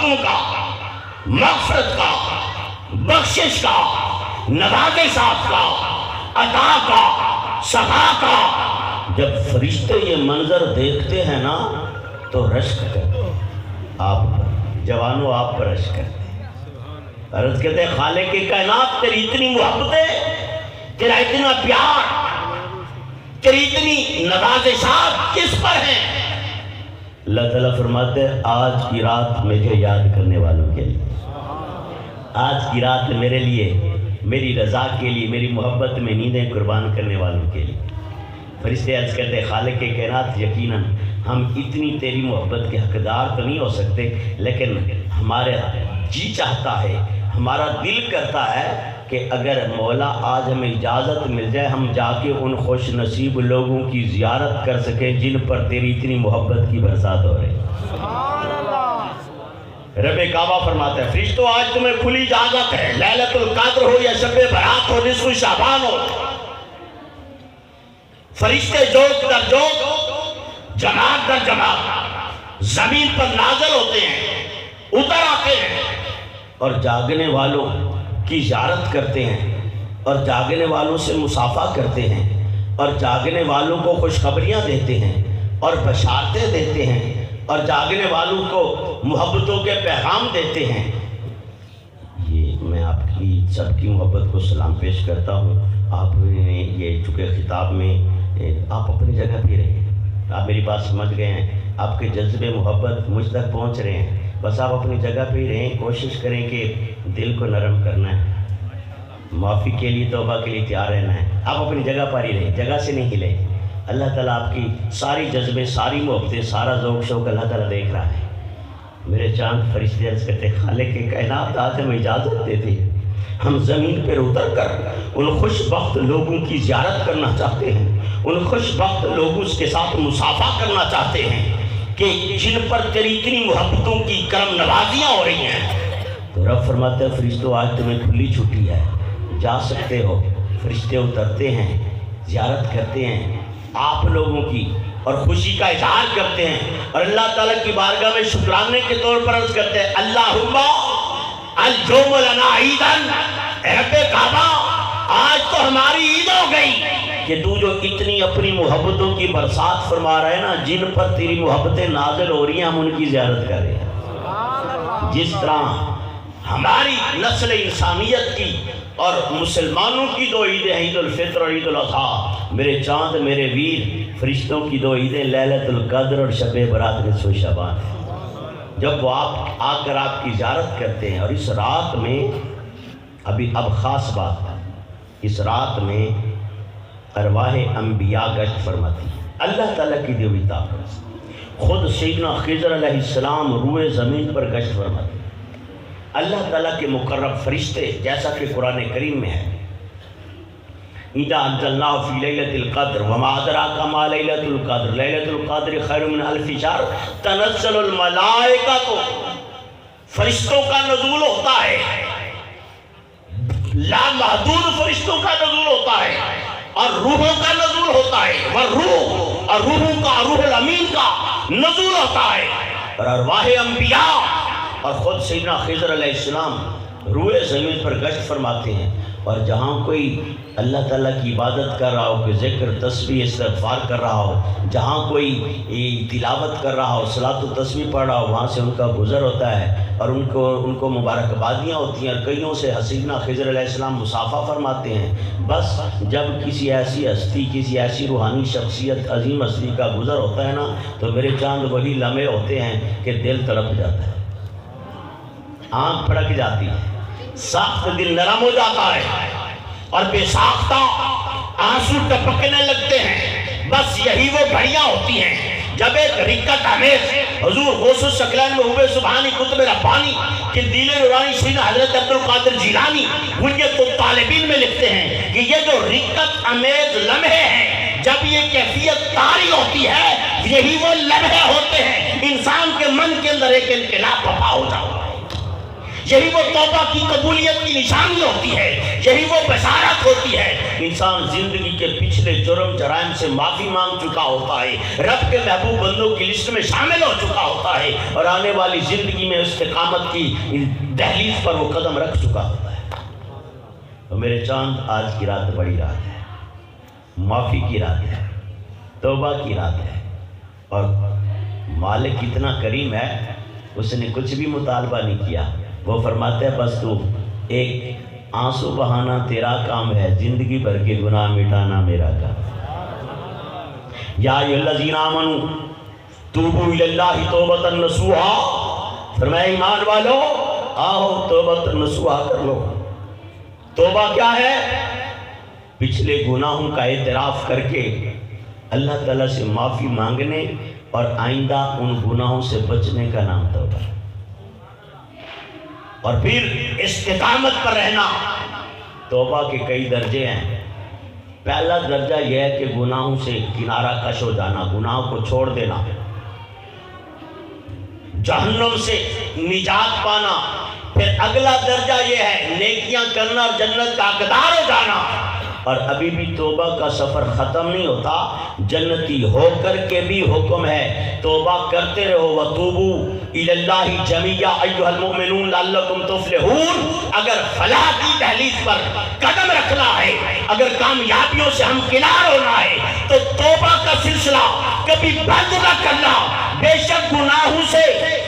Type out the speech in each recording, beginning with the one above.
محبتوں کا، مغفرت کا، بخشش کا، نوازشات کا، عطا کا، صفا کا۔ جب فرشتے یہ منظر دیکھتے ہیں نا تو رشک کرتے ہیں، آپ جوانوں آپ پر رشک کرتے ہیں، عرض کہتے ہیں خالق کائنات تیری اتنی محبتیں، تیرا اتنا پیار، تیری اتنی نوازشات کس پر ہیں؟ اللہ تعالیٰ فرماتے ہیں آج کی رات مجھے یاد کرنے والوں کے لیے، آج کی رات میرے لیے، میری رضا کے لیے، میری محبت میں نیندیں قربان کرنے والوں کے لیے۔ فرشتے عرض کرتے ہیں خالق کائنات یقیناً ہم اتنی تیری محبت کے حقدار تو نہیں ہو سکتے، لیکن ہمارا جی چاہتا ہے، ہمارا دل کرتا ہے کہ اگر مولا آج ہمیں اجازت مل جائے ہم جا کے ان خوش نصیب لوگوں کی زیارت کر سکیں جن پر تیری اتنی محبت کی برسات ہو رہی۔ رب کعبہ فرماتا ہے فرشتوں آج تمہیں کھلی اجازت ہے، لیلۃ القدر ہو یا شب برات ہو، نصف شعبان ہو، فرشتے جوک در جوک، جماعت در جماعت زمین پر نازل ہوتے ہیں، اتر آتے ہیں اور جاگنے والوں کی زیارت کرتے ہیں، اور جاگنے والوں سے مصافحہ کرتے ہیں، اور جاگنے والوں کو خوشخبریاں دیتے ہیں اور بشارتیں دیتے ہیں، اور جاگنے والوں کو محبتوں کے پیغام دیتے ہیں۔ یہ میں آپ کی سب کی محبت کو سلام پیش کرتا ہوں۔ آپ نے یہ چونکہ خطاب میں آپ اپنی جگہ پہ رہیں، آپ میری بات سمجھ گئے ہیں، آپ کے جذبے محبت مجھ تک پہنچ رہے ہیں، بس آپ اپنی جگہ پہ ہی رہیں، کوشش کریں کہ دل کو نرم کرنا ہے، معافی کے لیے توبہ کے لیے تیار رہنا ہے، آپ اپنی جگہ پر ہی رہیں، جگہ سے نہیں ہلیں۔ اللہ تعالیٰ آپ کی ساری جذبے، ساری محبتیں، سارا ذوق شوق اللہ تعالیٰ دیکھ رہا ہے۔ میرے چاند فرشتے عرض کرتے خالق کائنات آج ہمیں اجازت دیتے ہیں، ہم زمین پر اتر کر ان خوش بخت لوگوں کی زیارت کرنا چاہتے ہیں، ان خوش بخت لوگوں کے ساتھ مصافحہ کرنا چاہتے ہیں کہ جن پر تیری اتنی محبتوں کی کرم نوازیاں ہو رہی ہیں۔ تو رب فرماتا ہے فرشتوں آج تمہیں کھلی چھٹی ہے، جا سکتے ہو۔ فرشتے اترتے ہیں، زیارت کرتے ہیں آپ لوگوں کی اور خوشی کا اظہار کرتے ہیں، اور اللہ تعالیٰ کی بارگاہ میں شکرانے کے طور پر عرض کرتے ہیں اللہم الجوم لنا عیدن، اے رب کعبہ آج تو ہماری عید ہو گئی کہ تو جو اتنی اپنی محبتوں کی برسات فرما رہے ہیں نا، جن پر تیری محبتیں نازل ہو رہی ہیں ہم ان کی زیارت کر رہے ہیں۔ جس طرح ہماری نسل انسانیت کی اور مسلمانوں کی دو عیدیں عید الفطر اور عید الاضحیٰ، میرے چاند میرے ویر فرشتوں کی دو عیدیں لیلۃ القدر اور شب برات نصف شعبان ہیں۔ جب وہ آپ آ کر آپ کی زیارت کرتے ہیں، اور اس رات میں اب خاص بات ہے، اس رات میں ارواح انبیاء گشت فرماتی ہیں، اللہ تعالیٰ کی دی ہوئی طاقت، خود سیدنا خضر علیہ السلام روئے زمین پر گشت فرماتے ہیں، اللہ تعالیٰ کے مقرب فرشتے، جیسا کہ قرآن کریم میں ہے اِذَا أَنزَلْنَاهُ فِي لَيْلَةِ الْقَدْرِ وَمَا أَدْرَاكَ مَا لَيْلَةُ الْقَدْرِ لَيْلَةُ الْقَدْرِ خَيْرٌ مِّنْ أَلْفِ شَهْرٍ تَنَزَّلُ الْمَلَائِكَةُ، فرشتوں کا نزول ہوتا ہے، لامحدود فرشتوں کا نزول ہوتا ہے، اور روحوں کا نزول ہوتا ہے، والروح، اور روحوں کا، روح الامین کا نزول ہوتا ہے، اور ارواح انبیاء اور خود سیدنا خضر علیہ السلام روئے زمین پر گشت فرماتے ہیں، اور جہاں کوئی اللہ تعالیٰ کی عبادت کر رہا ہو، کہ ذکر تسبیح استغفار کر رہا ہو، جہاں کوئی تلاوت کر رہا ہو، صلاۃ و تسبیح پڑھ رہا ہو، وہاں سے ان کا گزر ہوتا ہے، اور ان کو مبارکبادیاں ہوتی ہیں، اور کئیوں سے حسینہ خضر علیہ السلام مصافحہ فرماتے ہیں۔ بس جب کسی ایسی ہستی، کسی ایسی روحانی شخصیت، عظیم ہستی کا گزر ہوتا ہے نا، تو میرے چاند وہی لمحے ہوتے ہیں کہ دل تڑپ جاتا ہے، آنکھ پھڑک جاتی ہے، سخت دل نرم ہو جاتا ہے، اور بے ساختہ آنسو ٹپکنے لگتے ہیں۔ بس یہی وہ گھڑیاں ہوتی ہیں جب ایک رکت امیز حضور غوث الثقلین محبوب سبحانی قطب ربانی قندیل نورانی سیدنا حضرت عبدالقادر جیلانی غنیت الطالبین میں لکھتے ہیں کہ یہ جو رکت امیز لمحے ہیں، جب یہ کیفیت طاری ہوتی ہے، یہی وہ لمحے ہوتے ہیں انسان کے من کے اندر ایک انقلاب برپا ہو جاتا ہے۔ یہی وہ توبہ کی قبولیت کی نشانی ہوتی ہے، یہی وہ بشارت ہوتی ہے۔ انسان زندگی کے پچھلے جرم جرائم سے معافی مانگ چکا ہوتا ہے، رب کے محبوب بندوں کی لسٹ میں شامل ہو چکا ہوتا ہے، اور آنے والی زندگی میں استقامت کی دہلیز پر وہ قدم رکھ چکا ہوتا ہے۔ تو میرے چاند، آج کی رات بڑی رات ہے، معافی کی رات ہے، توبہ کی رات ہے، اور مالک اتنا کریم ہے، اس نے کچھ بھی مطالبہ نہیں کیا۔ وہ فرماتا ہے بس تو ایک آنسو بہانا تیرا کام ہے، زندگی بھر کے گناہ مٹانا میرا کام۔ یا ایھا الذین آمنوا توبوا الی اللہ توبۃ نصوحا، فرمایا ایمان والو آؤ توبۃ نصوحا کر لو۔ توبہ کیا ہے؟ پچھلے گناہوں کا اعتراف کر کے اللہ تعالیٰ سے معافی مانگنے اور آئندہ ان گناہوں سے بچنے کا نام توبہ ہے۔ اور پھر استقامت پر رہنا۔ توبہ کے کئی درجے ہیں۔ پہلا درجہ یہ ہے کہ گناہوں سے کنارہ کش ہو جانا، گناہوں کو چھوڑ دینا، جہنم سے نجات پانا۔ پھر اگلا درجہ یہ ہے نیکیاں کرنا اور جنت کا حقدار ہو جانا۔ اور ابھی بھی توبہ کا سفر ختم نہیں ہوتا، جنتی ہو کر کے بھی حکم ہے توبہ کرتے رہو۔ وَتُوبُوا إِلَى اللَّهِ جَمِيعًا أَيُّهَا الْمُؤْمِنُونَ لَعَلَّكُمْ تُفْلِحُونَ۔ اگر فلاح کی دہلیز پر قدم رکھنا ہے، اگر کامیابیوں سے ہمکنار ہونا ہے، تو توبہ کا سلسلہ کبھی بند نہ کرنا۔ بے شک گناہوں سے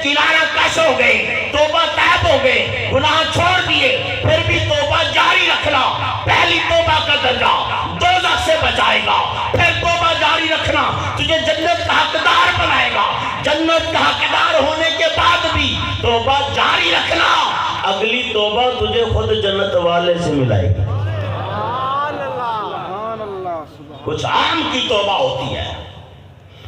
کنارہ کش ہو گئے، توبہ طیب ہو گئے، گناہ چھوڑ دیے، پھر بھی توبہ جاری رکھنا۔ پہلی توبہ کا درجہ دوزخ سے بچائے گا، پھر توبہ جاری رکھنا تجھے جنت کا حقدار بنائے گا۔ جنت کا حقدار ہونے کے بعد بھی توبہ جاری رکھنا، اگلی توبہ تجھے خود جنت والے سے ملائے گی۔ کچھ عام کی توبہ ہوتی ہے،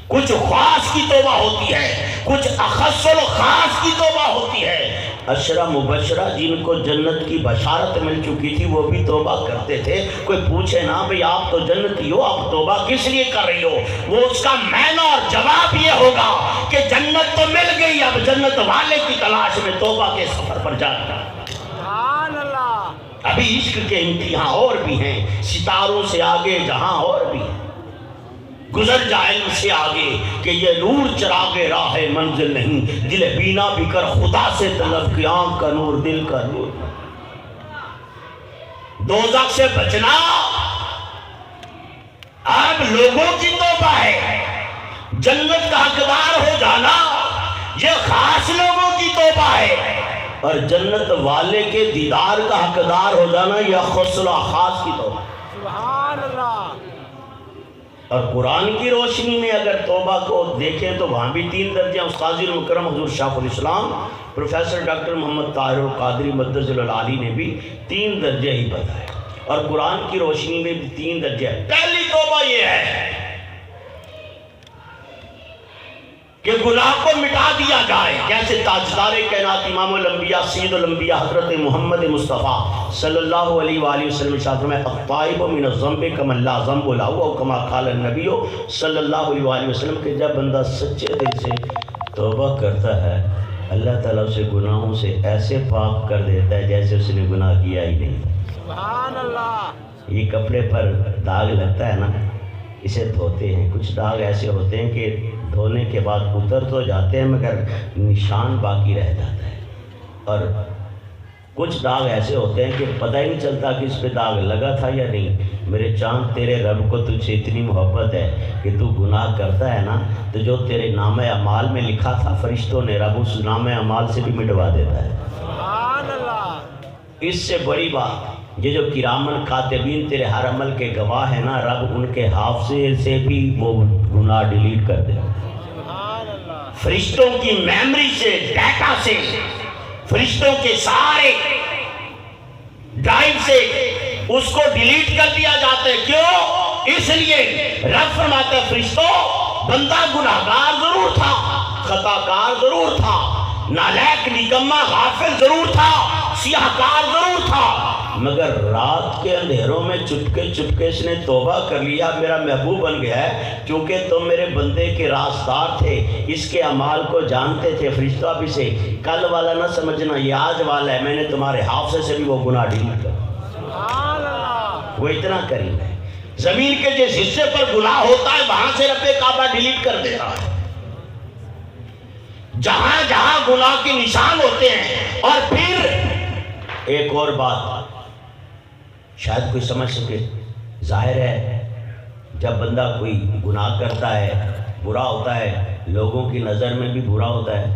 کچھ خاص کی توبہ ہوتی ہے، کچھ اخص و خاص کی توبہ ہوتی ہے۔ عشرہ مبشرہ جن کو جنت کی بشارت مل چکی تھی وہ بھی توبہ کرتے تھے۔ کوئی پوچھے نا بھئی آپ تو جنتی ہو، آپ توبہ کس لیے کر رہی ہو؟ وہ اس کا معنی اور جواب یہ ہوگا کہ جنت تو مل گئی، اب جنت والے کی تلاش میں توبہ کے سفر پر جانا۔ ابھی عشق کے امتحان اور بھی ہیں، ستاروں سے آگے جہاں اور بھی ہیں۔ گزر جا علم سے آگے کہ یہ نور چراغ راہ منزل نہیں، دل بینا بھی کر خدا سے طلب کی آنکھ کا نور دل کا نور۔ دوزخ سے بچنا اب لوگوں کی توبہ ہے، جنت کا حقدار ہو جانا یہ خاص لوگوں کی توبہ ہے، اور جنت والے کے دیدار کا حقدار ہو جانا یہ خاص کی توبہ۔ سبحان اللہ۔ اور قرآن کی روشنی میں اگر توبہ کو دیکھیں تو وہاں بھی 3 درجے۔ استاذ المکرم حضور شیخ الاسلام پروفیسر ڈاکٹر محمد طاہر القادری مدث العالی نے بھی 3 درجے ہی بتائے، اور قرآن کی روشنی میں بھی 3 درجے ہیں۔ پہلی توبہ یہ ہے کہ گناہ کو مٹا دیا جائے، جیسے تاجدار کائنات امام الانبیاء سید الانبیاء حضرت محمد مصطفیٰ صلی اللہ علیہ وآلہ وسلم ارشاد فرمایا الطائب من الذنب کمن لا ذنب له، او کما قال النبی صلی اللہ علیہ وآلہ وسلم کہ جب بندہ سچے دل سے توبہ کرتا ہے اللہ تعالیٰ اسے گناہوں سے ایسے پاک کر دیتا ہے جیسے اس نے گناہ کیا ہی نہیں۔ سبحان اللہ۔ یہ کپڑے پر داغ لگتا ہے نا، اسے دھوتے ہیں، کچھ داغ ایسے ہوتے ہیں کہ دھونے کے بعد اتر تو جاتے ہیں مگر نشان باقی رہ جاتا ہے، اور کچھ داغ ایسے ہوتے ہیں کہ پتہ ہی نہیں چلتا کہ اس پہ داغ لگا تھا یا نہیں۔ میرے چاند تیرے رب کو تجھ سے اتنی محبت ہے کہ تو گناہ کرتا ہے نا تو جو تیرے نامہ اعمال میں لکھا تھا فرشتوں نے رب اس نامہ اعمال سے بھی مٹوا دیتا ہے۔ سبحان اللہ۔ اس سے بڑی بات یہ جو کرامن کاتبین تیرے ہر عمل کے گواہ ہیں نا، رب ان کے حافظے سے بھی وہ گناہ ڈیلیٹ کر دے۔ فرشتوں کی میموری سے، ڈیٹا سے، فرشتوں کے سارے ڈرائیو سے اس کو ڈیلیٹ کر دیا جاتا ہے۔ کیوں؟ اس لیے رب فرماتا ہے فرشتوں بندہ گناہگار ضرور تھا، خطا کار ضرور تھا، نالائق نکما غافل ضرور تھا، سیاہ کار ضرور تھا، مگر رات کے اندھیروں میں چپکے اس نے توبہ کر لیا، میرا محبوب بن گیا ہے، چونکہ تم میرے بندے کے رازدار تھے، اس کے اعمال کو جانتے تھے۔ فرشتوں آپ اسے کل والا نہ سمجھنا، یہ آج والا ہے، میں نے تمہارے حافظے سے بھی وہ گناہ ڈیلیٹ کر، وہ اتنا کریم ہے۔ زمین کے جس حصے پر گناہ ہوتا ہے وہاں سے رب کعبہ ڈیلیٹ کر دیتا ہے۔ جہاں جہاں گناہ کے نشان ہوتے ہیں۔ اور پھر ایک اور بات شاید کوئی سمجھ سکے، ظاہر ہے جب بندہ کوئی گناہ کرتا ہے، برا ہوتا ہے، لوگوں کی نظر میں بھی برا ہوتا ہے۔